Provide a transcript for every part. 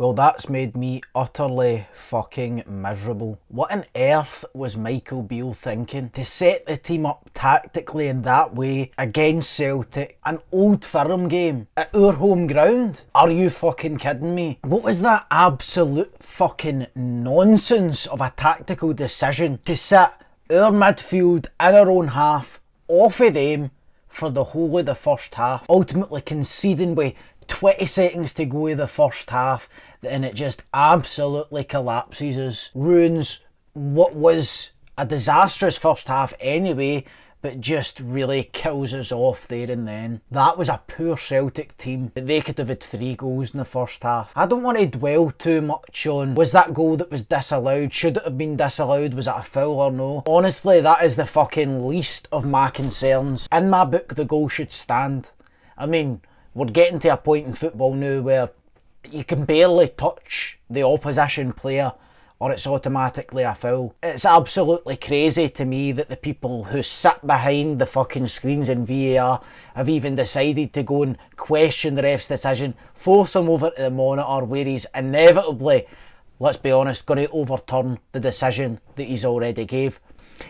Well, that's made me utterly fucking miserable. What on earth was Michael Beale thinking to set the team up tactically in that way against Celtic? An Old Firm game at our home ground? Are you fucking kidding me? What was that absolute fucking nonsense of a tactical decision to sit our midfield in our own half off of them for the whole of the first half, ultimately conceding with 20 seconds to go of the first half, and it just absolutely collapses us, ruins what was a disastrous first half anyway, but just really kills us off there and then. That was a poor Celtic team. They could have had 3 goals in the first half. I don't want to dwell too much on, was that goal that was disallowed? Should it have been disallowed? Was it a foul or no? Honestly, that is the fucking least of my concerns. In my book, the goal should stand. I mean, we're getting to a point in football now where you can barely touch the opposition player or it's automatically a foul. It's absolutely crazy to me that the people who sit behind the fucking screens in VAR have even decided to go and question the ref's decision, force him over to the monitor where he's inevitably, let's be honest, going to overturn the decision that he's already gave.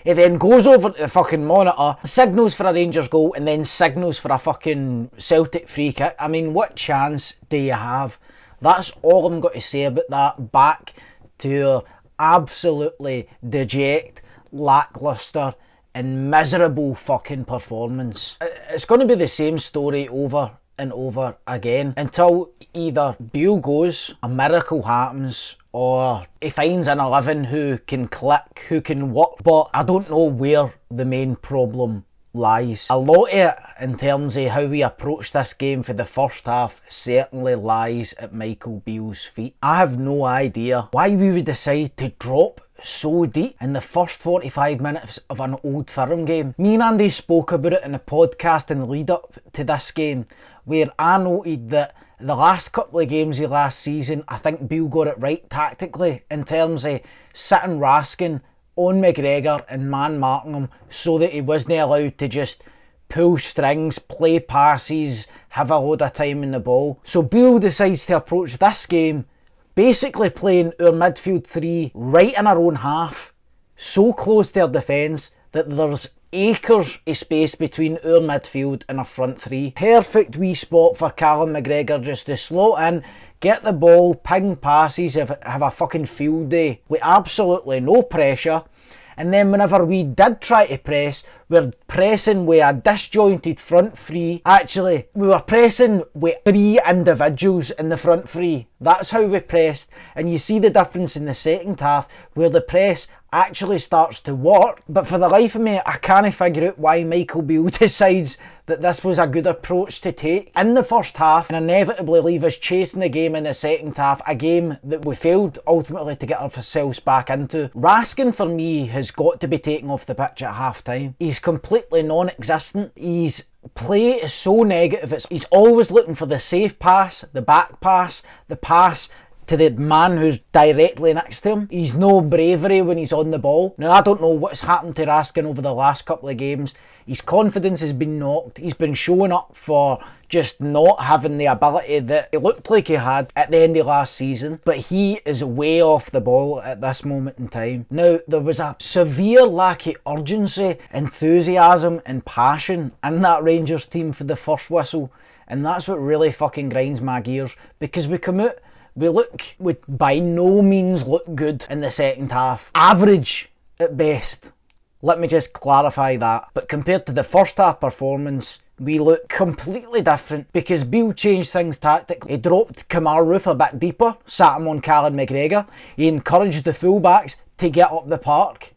He then goes over to the fucking monitor, signals for a Rangers goal, and then signals for a fucking Celtic free kick. I mean, what chance do you have? That's all I'm going to say about that. Back to absolutely deject, lacklustre, and miserable fucking performance. It's going to be the same story over and over again until either Beale goes, a miracle happens, or he finds an 11 who can click, who can work. But I don't know where the main problem lies. A lot of it, in terms of how we approach this game for the first half, certainly lies at Michael Beale's feet. I have no idea why we would decide to drop so deep in the first 45 minutes of an Old Firm game. Me and Andy spoke about it in a podcast in the lead up to this game, where I noted that the last couple of games of last season, I think Beale got it right tactically in terms of sitting Raskin on McGregor and man-marking him so that he wasn't allowed to just pull strings, play passes, have a load of time in the ball. So Beale decides to approach this game basically playing our midfield 3 right in our own half, so close to our defence that there's acres of space between our midfield and our front 3. Perfect wee spot for Callum McGregor just to slot in, get the ball, ping passes, have a fucking field day with absolutely no pressure. And then whenever we did try to press, we're pressing with a disjointed front 3. Actually, we were pressing with 3 individuals in the front 3. That's how we pressed. And you see the difference in the second half where the press actually starts to work. But for the life of me, I can't figure out why Michael Beale decides that this was a good approach to take in the first half and inevitably leave us chasing the game in the second half, a game that we failed ultimately to get ourselves back into. Raskin for me has got to be taken off the pitch at half time. He's completely non-existent. His play is so negative. He's always looking for the safe pass, the back pass, the pass to the man who's directly next to him. He's no bravery when he's on the ball. Now, I don't know what's happened to Raskin over the last couple of games. His confidence has been knocked. He's been showing up for just not having the ability that he looked like he had at the end of last season. But he is way off the ball at this moment in time. Now, there was a severe lack of urgency, enthusiasm and passion in that Rangers team for the first whistle. And that's what really fucking grinds my gears. Because we come out, we by no means look good in the second half. Average at best. Let me just clarify that. But compared to the first half performance, we look completely different because Beale changed things tactically. He dropped Kamar Roof a bit deeper, sat him on Callum McGregor. He encouraged the fullbacks to get up the park.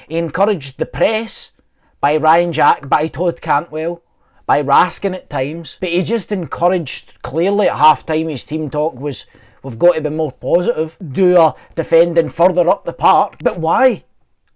He encouraged the press by Ryan Jack, by Todd Cantwell, by Raskin at times. But he just encouraged, clearly at half time his team talk was, we've got to be more positive, do our defending further up the park. But why?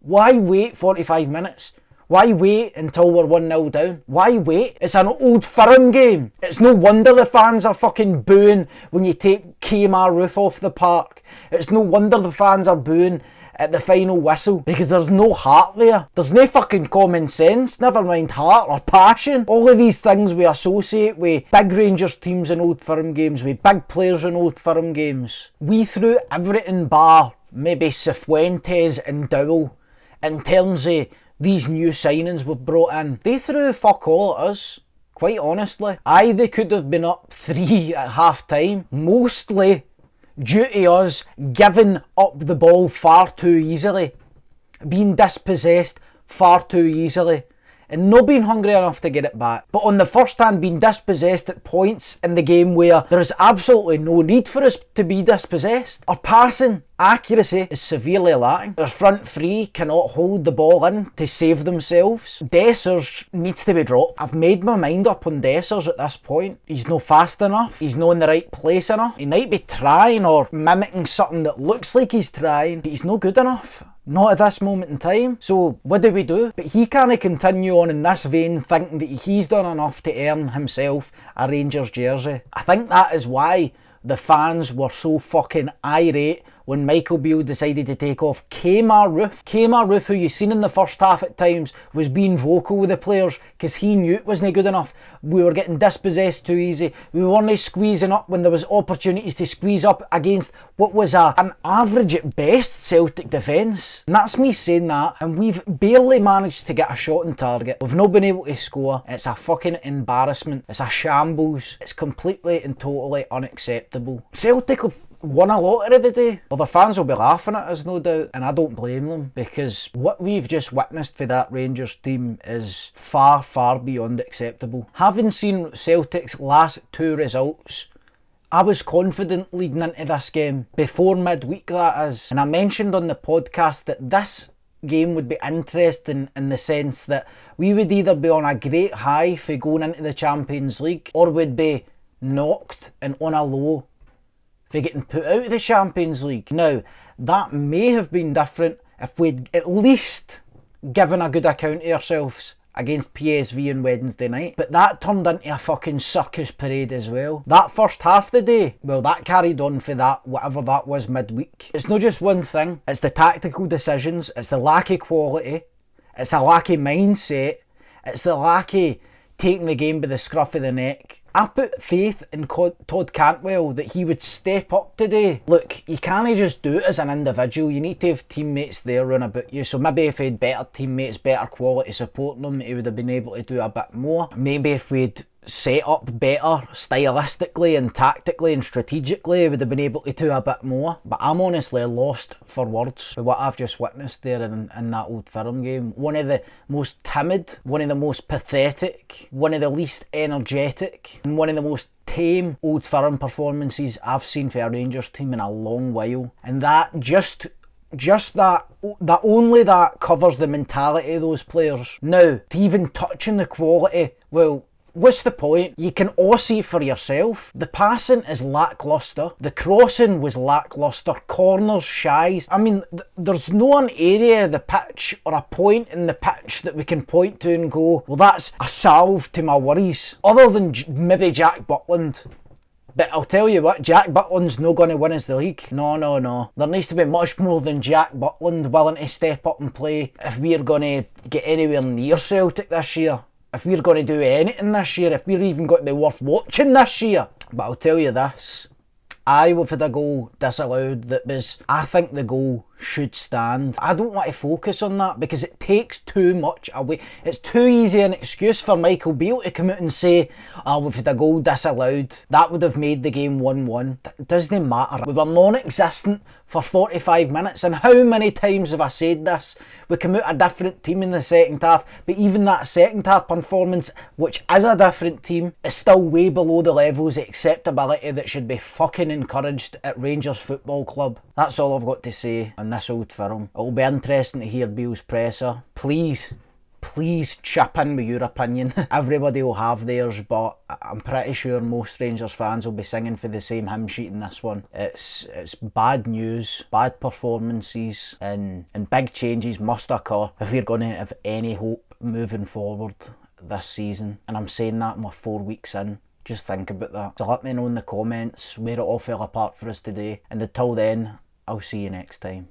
Why wait 45 minutes? Why wait until we're 1-0 down? Why wait? It's an Old Firm game. It's no wonder the fans are fucking booing when you take Kmart Roof off the park. It's no wonder the fans are booing at the final whistle because there's no heart there. There's no fucking common sense, never mind heart or passion. All of these things we associate with big Rangers teams in Old Firm games, with big players in Old Firm games. We threw everything bar maybe Cifuentes and Dowell in terms of these new signings we've brought in. They threw fuck all at us. Quite honestly. Aye, they could have been up 3 at half time, mostly due to us giving up the ball far too easily, being dispossessed far too easily, and not being hungry enough to get it back. But on the first hand, being dispossessed at points in the game where there is absolutely no need for us to be dispossessed. Our passing accuracy is severely lacking. Our front three cannot hold the ball in to save themselves. Dessers needs to be dropped. I've made my mind up on Dessers at this point. He's no fast enough. He's not in the right place enough. He might be trying or mimicking something that looks like he's trying, but he's not good enough. Not at this moment in time. So what do we do? But he can't continue on in this vein thinking that he's done enough to earn himself a Rangers jersey. I think that is why the fans were so fucking irate when Michael Beale decided to take off Kmar Roof, who you've seen in the first half at times, was being vocal with the players because he knew it wasn't good enough. We were getting dispossessed too easy. We weren't squeezing up when there was opportunities to squeeze up against what was an average at best Celtic defence. And that's me saying that, and we've barely managed to get a shot on target. We've not been able to score. It's a fucking embarrassment. It's a shambles. It's completely and totally unacceptable. Celtic have won a lottery today. Well, the fans will be laughing at us, no doubt, and I don't blame them, because what we've just witnessed for that Rangers team is far, far beyond acceptable. Having seen Celtic's last 2 results, I was confident leading into this game, before midweek that is, and I mentioned on the podcast that this game would be interesting in the sense that we would either be on a great high for going into the Champions League, or would be knocked and on a low for getting put out of the Champions League. Now, that may have been different if we'd at least given a good account of ourselves against PSV on Wednesday night. But that turned into a fucking circus parade as well. That first half of the day, well, that carried on for that, whatever that was midweek. It's not just one thing. It's the tactical decisions. It's the lack of quality. It's the lack of mindset. It's the lack of taking the game by the scruff of the neck. I put faith in Todd Cantwell that he would step up today. Look, you can't just do it as an individual. You need to have teammates there run about you. So maybe if he had better teammates, better quality supporting him, he would have been able to do a bit more. Maybe if we'd set up better stylistically and tactically and strategically, would have been able to do a bit more. But I'm honestly lost for words with what I've just witnessed there in that Old Firm game. One of the most timid, one of the most pathetic, one of the least energetic, and one of the most tame Old Firm performances I've seen for a Rangers team in a long while. And that just that only that covers the mentality of those players. Now, to even touching the quality, well, what's the point? You can all see for yourself. The passing is lacklustre. The crossing was lacklustre. Corners, shies. I mean, there's no an area of the pitch or a point in the pitch that we can point to and go, well, that's a salve to my worries. Other than maybe Jack Butland. But I'll tell you what, Jack Butland's not going to win us the league. No. There needs to be much more than Jack Butland willing to step up and play if we're going to get anywhere near Celtic this year. If we're going to do anything this year, if we're even going to be worth watching this year. But I'll tell you this, we've had a goal disallowed that was, I think the goal should stand. I don't want to focus on that because it takes too much away. It's too easy an excuse for Michael Beale to come out and say, we've had a goal disallowed. That would have made the game 1-1. It doesn't matter. We were non-existent for 45 minutes, and how many times have I said this? We come out a different team in the second half, but even that second half performance, which is a different team, is still way below the levels of acceptability that should be fucking encouraged at Rangers Football Club. That's all I've got to say on this Old Firm. It'll be interesting to hear Beale's presser. Please chip in with your opinion. Everybody will have theirs, but I'm pretty sure most Rangers fans will be singing for the same hymn sheet in this one. It's bad news, bad performances, and big changes must occur if we're going to have any hope moving forward this season. And I'm saying that we're 4 weeks in. Just think about that. So let me know in the comments where it all fell apart for us today. And until then, I'll see you next time.